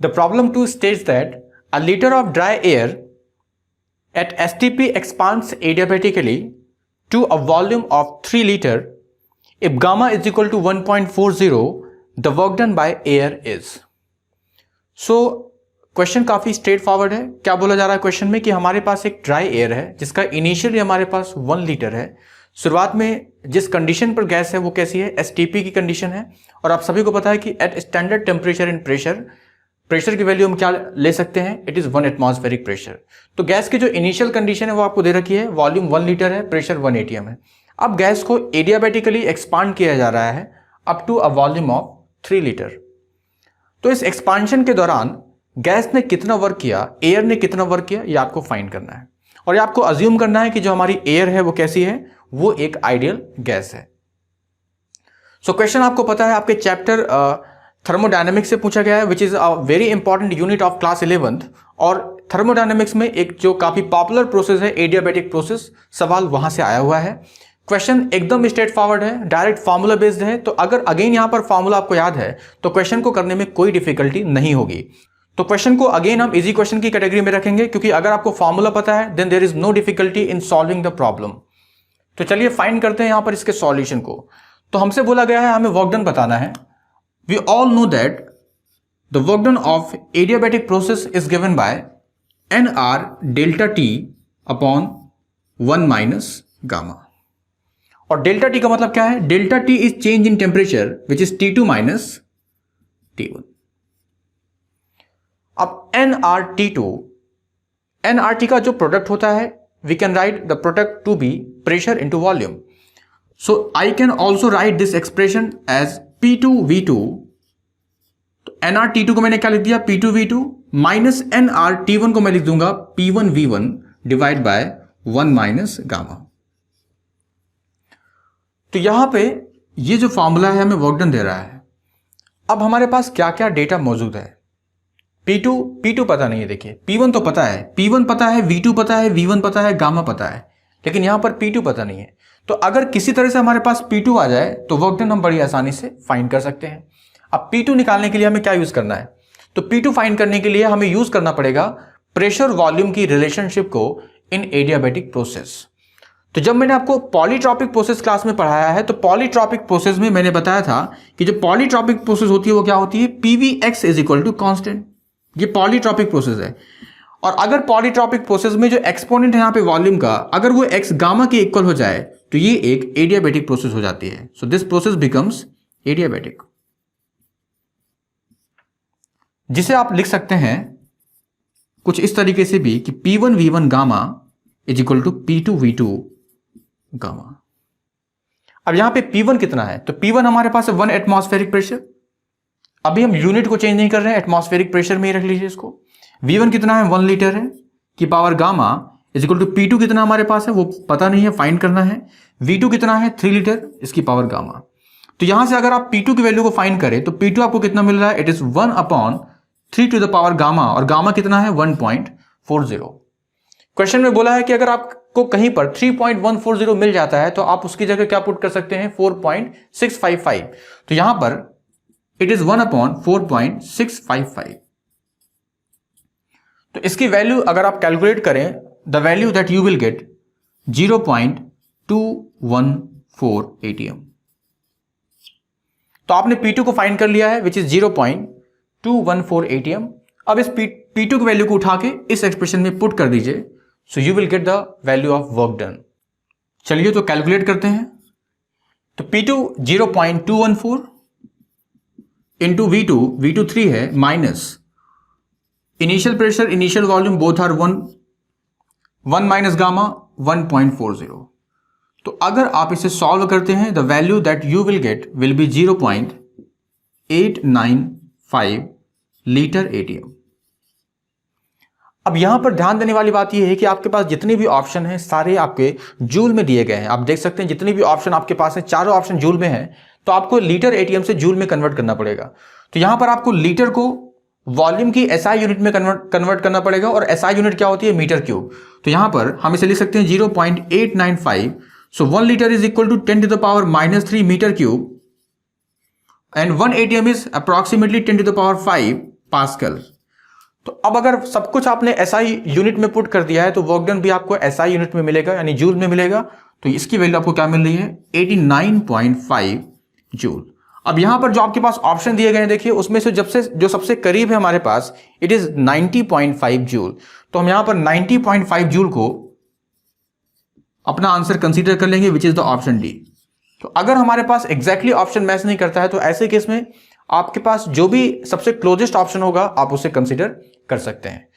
The problem 2 states that a liter of dry air at STP expands adiabatically to a volume of 3 liter. If gamma is equal to 1.40, the work done by air is. So question काफी straight forward है। क्या बोला जा रहा है question में कि हमारे पास एक ड्राई एयर है जिसका इनिशियली हमारे पास 1 लीटर है। शुरुआत में जिस कंडीशन पर गैस है वो कैसी है, एसटीपी की कंडीशन है। और आप सभी को पता है कि at standard temperature and pressure की वैल्यू हम क्या ले सकते हैं, इट इज 1 एटमॉस्फेरिक प्रेशर। तो गैस की जो इनिशियल कंडीशन है वो आपको दे रखी है, वॉल्यूम 1 लीटर है, प्रेशर 1 atm है। अब गैस को एडियाबेटिकली एक्सपांड किया जा रहा है up to a volume of 3 litre. तो इस एक्सपांशन के दौरान गैस ने कितना वर्क किया, एयर ने कितना वर्क किया, ये आपको फाइंड करना है। और ये आपको अज्यूम करना है कि जो हमारी एयर है वो कैसी है, वो एक आइडियल गैस है। सो क्वेश्चन आपको पता है आपके चैप्टर थर्मोडायनेमिक्स से पूछा गया है, which is a very important unit of class 11th। और थर्मोडायनेमिक्स में एक जो काफी पॉपुलर प्रोसेस है एडियाबेटिक प्रोसेस, सवाल वहां से आया हुआ है। क्वेश्चन एकदम स्ट्रेट फॉरवर्ड है, डायरेक्ट फॉर्मूला बेस्ड है। तो अगर अगेन यहां पर फॉर्मूला आपको याद है तो क्वेश्चन को करने में कोई डिफिकल्टी नहीं होगी। तो क्वेश्चन को अगेन हम इजी क्वेश्चन की कैटेगरी में रखेंगे, क्योंकि अगर आपको फॉर्मूला पता है then there is no difficulty in solving the problem. तो चलिए फाइंड करते हैं यहां पर इसके सॉल्यूशन को। तो हमसे बोला गया है हमें वर्क डन बताना है। We all know that the work done of adiabatic process is given by nr delta T upon 1 minus gamma. और डेल्टा टी का मतलब क्या है, delta T is change in temperature which is T2 minus T1। अब nRT का जो product होता है, we can write the product to be pressure into volume. So I can also write this expression as P2V2। तो nRT2 को मैंने क्या लिख दिया, P2V2 माइनस nRT1 को मैं लिख दूंगा P1V1 divide by 1 minus gamma. तो यहां पे ये जो फॉर्मूला है हमें वर्क डन दे रहा है। अब हमारे पास क्या क्या डेटा मौजूद है। P2 पता नहीं है, देखिए P1 तो पता है, P1 पता है, V2 पता है, V1 पता है, गामा पता है, लेकिन यहां पर P2 पता नहीं है। तो अगर किसी तरह से हमारे पास P2 आ जाए तो वर्क डन हम बड़ी आसानी से फाइंड कर सकते हैं। अब P2 निकालने के लिए हमें क्या यूज करना है, तो P2 फाइंड करने के लिए हमें यूज करना पड़ेगा प्रेशर वॉल्यूम की रिलेशनशिप को इन एडियाबेटिक प्रोसेस। तो जब मैंने आपको पॉलीट्रॉपिक प्रोसेस क्लास में पढ़ाया है तो पॉलीट्रॉपिक प्रोसेस में मैंने बताया था कि जो पॉलीट्रॉपिक प्रोसेस होती है वो क्या होती है, PVX is equal to constant. ये पॉलीट्रॉपिक प्रोसेस है। और अगर पॉलीट्रॉपिक प्रोसेस में जो एक्सपोनेंट है यहां पे वॉल्यूम का, अगर वो x गामा के इक्वल हो जाए तो ये एक एडियाबेटिक प्रोसेस हो जाती है। So this process becomes adiabatic, जिसे आप लिख सकते हैं कुछ इस तरीके से भी कि P1V1 gamma is equal to P2V2 gamma. अब यहां पे P1 कितना है, तो P1 हमारे पास है 1 एटमॉस्फेरिक प्रेशर। अभी हम यूनिट को चेंज नहीं कर रहे हैं, एटमॉस्फेरिक प्रेशर में ही रख लीजिए इसको। V1 कितना है, 1 लीटर है, की power gamma is equal to P2 कितना हमारे पास है वो पता नहीं है, फाइंड करना है। V2 कितना है, 3 लीटर, इसकी पावर गामा। तो यहां से अगर आप P2 की वैल्यू को फाइंड करें तो P2 आपको कितना मिल रहा है, it is 1 upon 3 to the power gamma, और गामा कितना है 1.40। क्वेश्चन में बोला है कि अगर आपको कहीं पर 3.140 मिल जाता है तो आप उसकी जगह क्या पुट कर सकते हैं, 4.655। तो यहां पर इट इज 1 अपॉन 4.655। तो इसकी वैल्यू अगर आप कैलकुलेट करें, the value that you will gate 0.214 atm। तो आपने P2 को फाइंड कर लिया है विच इज 0.214 atm। अब इस P2 की वैल्यू को उठा के इस एक्सप्रेशन में पुट कर दीजिए, so you will get the value of work done. चलिए तो कैलकुलेट करते हैं। तो P2 0.214 इंटू V2 3 है, minus initial pressure initial volume both are 1 minus gamma 1.40। तो अगर आप इसे सॉल्व करते हैं the value that you will get will be 0.895 litre atm। अब यहां पर ध्यान देने वाली बात यह है कि आपके पास जितने भी ऑप्शन हैं सारे आपके जूल में दिए गए हैं। आप देख सकते हैं जितने भी ऑप्शन आपके पास हैं, चारों ऑप्शन जूल में हैं। तो आपको लीटर atm से जूल में कन्वर्ट करना पड़ेगा। तो यहां पर आपको लीटर को वॉल्यूम की SI यूनिट में कन्वर्ट करना पड़ेगा, और SI यूनिट क्या होती है, मीटर क्यूब। तो यहां पर हम इसे लिख सकते हैं 0.895। So 1 litre is equal to 10 to the power -3 metre cube, and 1 atm is approximately 10 to the power 5 pascal. तो अब अगर सब कुछ आपने एसआई यूनिट में पुट कर दिया है तो वर्क डन भी आपको एसआई यूनिट में मिलेगा, यानी जूल में मिलेगा। तो इसकी वैल्यू आपको क्या मिल रही है, 89.5 जूल। अब यहां पर जो आपके पास ऑप्शन दिए गए हैं देखिए, उसमें से जो सबसे करीब है हमारे पास, इट इज 90.5 जूल। तो हम यहां पर 90.5 जूल को अपना आंसर कंसीडर कर लेंगे, which is the option D. तो अगर हमारे पास एग्जैक्टली ऑप्शन मैच नहीं करता है तो ऐसे केस में आपके पास जो भी सबसे क्लोजेस्ट ऑप्शन होगा आप उसे कंसीडर कर सकते हैं।